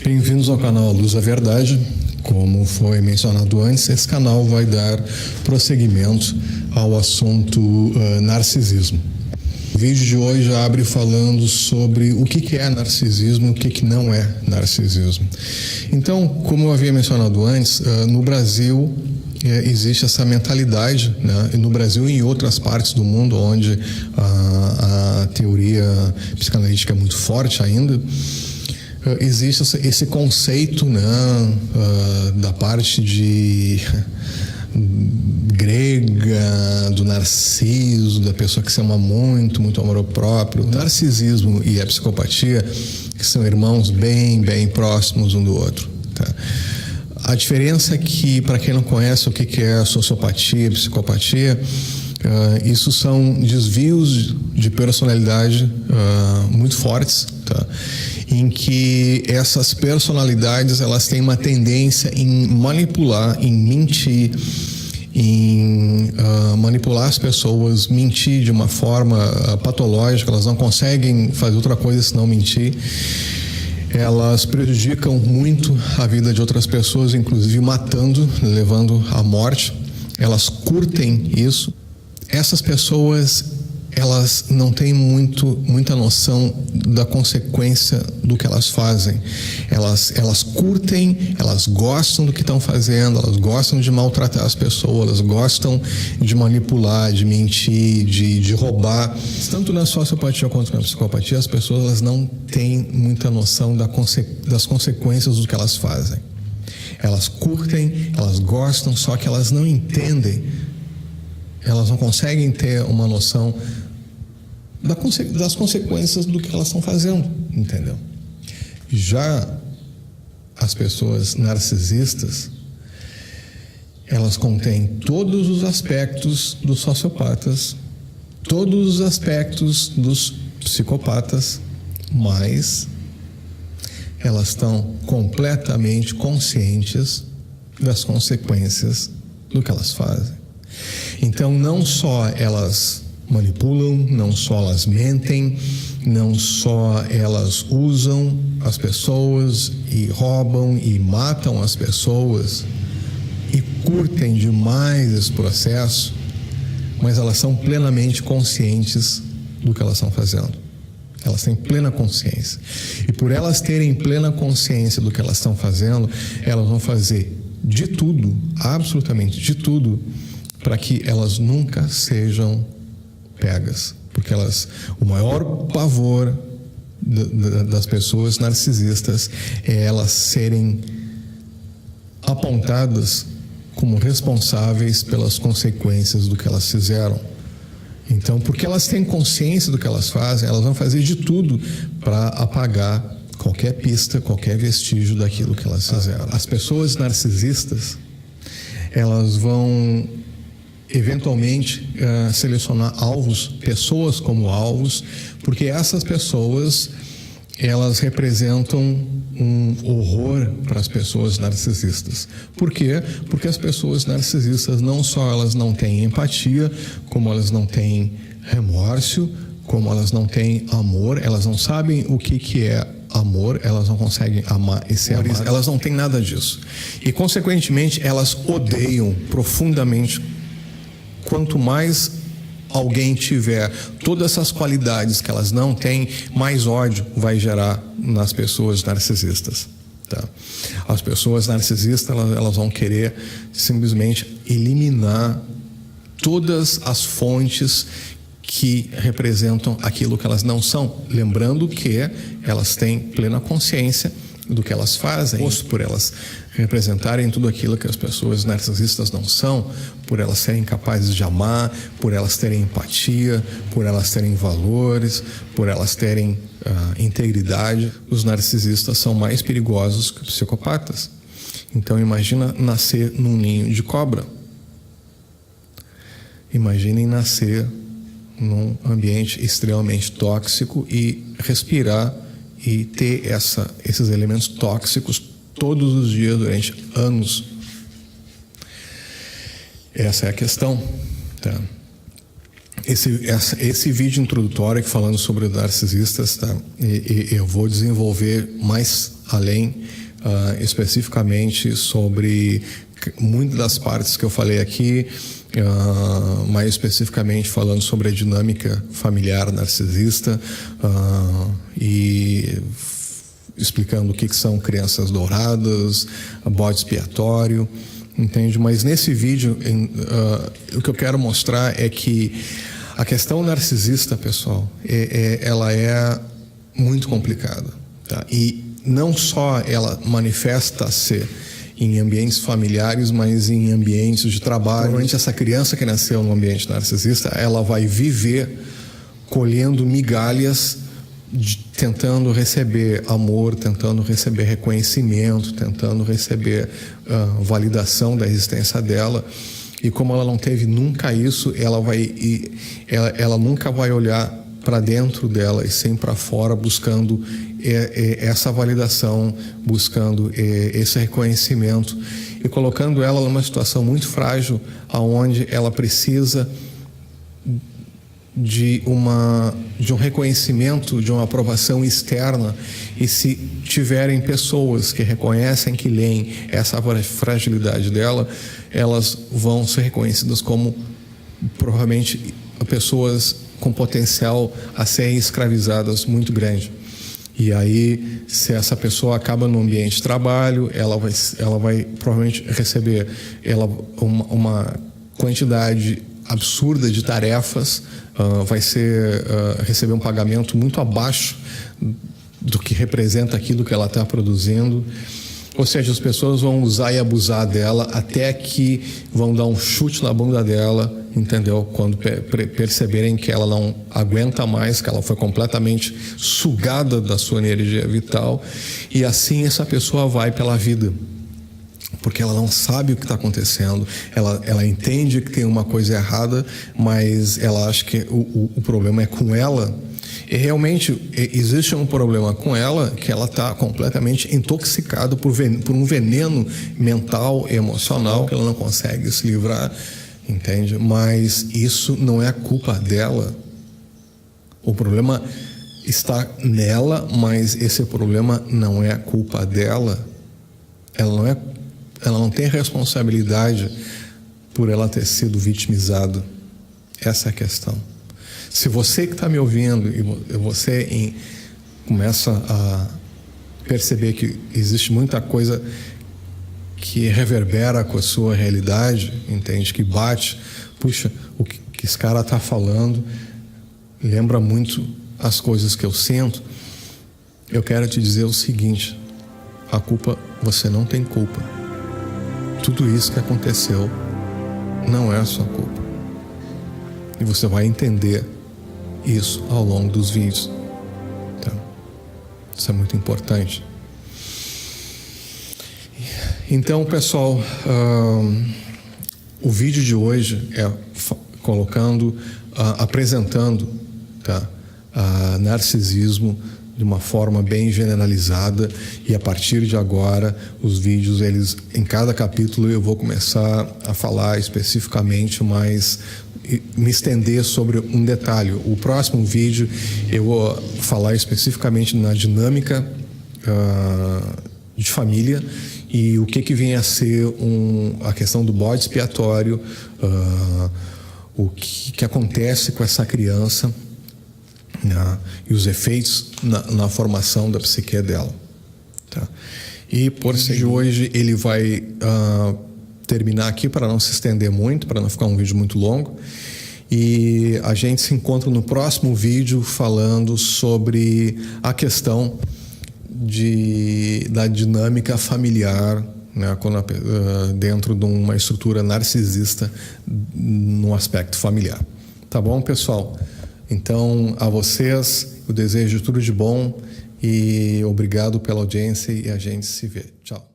Bem-vindos ao canal Luz da Verdade. Como foi mencionado antes, esse canal vai dar prosseguimento ao assunto narcisismo. O vídeo de hoje abre falando sobre o que é narcisismo e o que não é narcisismo. Então, como eu havia mencionado antes, no Brasil existe essa mentalidade, né? No Brasil e em outras partes do mundo onde a teoria psicanalítica é muito forte ainda, existe esse conceito, né, da parte de grega, do narciso, da pessoa que se ama muito, muito amor próprio. O narcisismo e a psicopatia, que são irmãos bem próximos um do outro, tá? A diferença é que, para quem não conhece o que é sociopatia, psicopatia, isso são desvios de personalidade muito fortes, tá? Em que essas personalidades elas têm uma tendência em manipular, em mentir, em manipular as pessoas, mentir de uma forma patológica. Elas não conseguem fazer outra coisa senão mentir. Elas prejudicam muito a vida de outras pessoas, inclusive matando, levando à morte. Elas curtem isso. Essas pessoas, elas não têm muita noção da consequência do que elas fazem. Elas curtem, elas gostam do que estão fazendo, elas gostam de maltratar as pessoas, elas gostam de manipular, de mentir, de roubar. Tanto na sociopatia quanto na psicopatia, as pessoas elas não têm muita noção das consequências do que elas fazem. Elas curtem, elas gostam, só que elas não entendem. Elas não conseguem ter uma noção das consequências do que elas estão fazendo, entendeu? Já as pessoas narcisistas, elas contêm todos os aspectos dos sociopatas, todos os aspectos dos psicopatas, mas elas estão completamente conscientes das consequências do que elas fazem. Então, não só elas manipulam, não só elas mentem, não só elas usam as pessoas e roubam e matam as pessoas e curtem demais esse processo, mas elas são plenamente conscientes do que elas estão fazendo. Elas têm plena consciência. E por elas terem plena consciência do que elas estão fazendo, elas vão fazer de tudo, absolutamente de tudo, para que elas nunca sejam pegas, porque o maior pavor das pessoas narcisistas é elas serem apontadas como responsáveis pelas consequências do que elas fizeram. Então, porque elas têm consciência do que elas fazem, elas vão fazer de tudo para apagar qualquer pista, qualquer vestígio daquilo que elas fizeram. As pessoas narcisistas, elas vão eventualmente selecionar alvos, pessoas como alvos, porque essas pessoas elas representam um horror para as pessoas narcisistas. Por quê? Porque as pessoas narcisistas não só elas não têm empatia, como elas não têm remorso, como elas não têm amor, elas não sabem o que é amor, elas não conseguem amar e ser amadas, elas não têm nada disso. E, consequentemente, elas odeiam profundamente. Quanto mais alguém tiver todas essas qualidades que elas não têm, mais ódio vai gerar nas pessoas narcisistas, tá? As pessoas narcisistas, elas vão querer simplesmente eliminar todas as fontes que representam aquilo que elas não são, lembrando que elas têm plena consciência do que elas fazem, por elas representarem tudo aquilo que as pessoas narcisistas não são, por elas serem capazes de amar, por elas terem empatia, por elas terem valores, por elas terem integridade. Os narcisistas são mais perigosos que os psicopatas. Então, imagina nascer num ninho de cobra. Imaginem nascer num ambiente extremamente tóxico e respirar e ter esses elementos tóxicos todos os dias durante anos. Essa é a questão, tá? esse vídeo introdutório aqui falando sobre narcisistas, tá? E eu vou desenvolver mais além, especificamente sobre muitas das partes que eu falei aqui, mais especificamente falando sobre a dinâmica familiar narcisista, e explicando o que são crianças douradas, bode expiatório, entende? Mas nesse vídeo, o que eu quero mostrar é que a questão narcisista, pessoal, ela é muito complicada, tá? E não só ela manifesta-se em ambientes familiares, mas em ambientes de trabalho. Provavelmente essa criança que nasceu no ambiente narcisista, ela vai viver colhendo migalhas, tentando receber amor, tentando receber reconhecimento, tentando receber validação da existência dela. E como ela não teve nunca isso, ela nunca vai olhar para dentro dela e sim para fora, buscando essa validação, buscando esse reconhecimento e colocando ela numa situação muito frágil, aonde ela precisa de um reconhecimento, de uma aprovação externa. E se tiverem pessoas que reconhecem, que leem essa fragilidade dela, elas vão ser reconhecidas como provavelmente pessoas com potencial a serem escravizadas muito grande. E aí, se essa pessoa acaba no ambiente de trabalho, ela vai provavelmente receber uma quantidade absurda de tarefas, vai receber um pagamento muito abaixo do que representa aquilo que ela está produzindo. Ou seja, as pessoas vão usar e abusar dela até que vão dar um chute na bunda dela, entendeu? Quando perceberem que ela não aguenta mais, que ela foi completamente sugada da sua energia vital, e assim essa pessoa vai pela vida. Porque ela não sabe o que está acontecendo, ela entende que tem uma coisa errada, mas ela acha que o problema é com ela. E realmente existe um problema com ela, que ela está completamente intoxicada por um veneno mental e emocional que ela não consegue se livrar, entende? Mas isso não é a culpa dela. O problema está nela, mas esse problema não é a culpa dela. Ela não tem responsabilidade por ela ter sido vitimizada. Essa é a questão. Se você que está me ouvindo e você começa a perceber que existe muita coisa que reverbera com a sua realidade, entende? Que bate, puxa, o que esse cara está falando lembra muito as coisas que eu sinto. Eu quero te dizer o seguinte: a culpa, você não tem culpa. Tudo isso que aconteceu não é a sua culpa. E você vai entender isso ao longo dos vídeos, tá? Isso é muito importante. Então, pessoal, o vídeo de hoje é apresentando, tá, narcisismo de uma forma bem generalizada, e a partir de agora os vídeos, em cada capítulo eu vou começar a falar especificamente mais, me estender sobre um detalhe. O próximo vídeo eu vou falar especificamente na dinâmica de família e o que vem a ser a questão do bode expiatório, o que acontece com essa criança, e os efeitos na formação da psique dela, tá? E por ser de hoje ele vai terminar aqui para não se estender muito, para não ficar um vídeo muito longo, e a gente se encontra no próximo vídeo falando sobre a questão da dinâmica familiar, né, dentro de uma estrutura narcisista no aspecto familiar. Tá bom, pessoal? Então, a vocês, eu desejo tudo de bom e obrigado pela audiência, e a gente se vê. Tchau.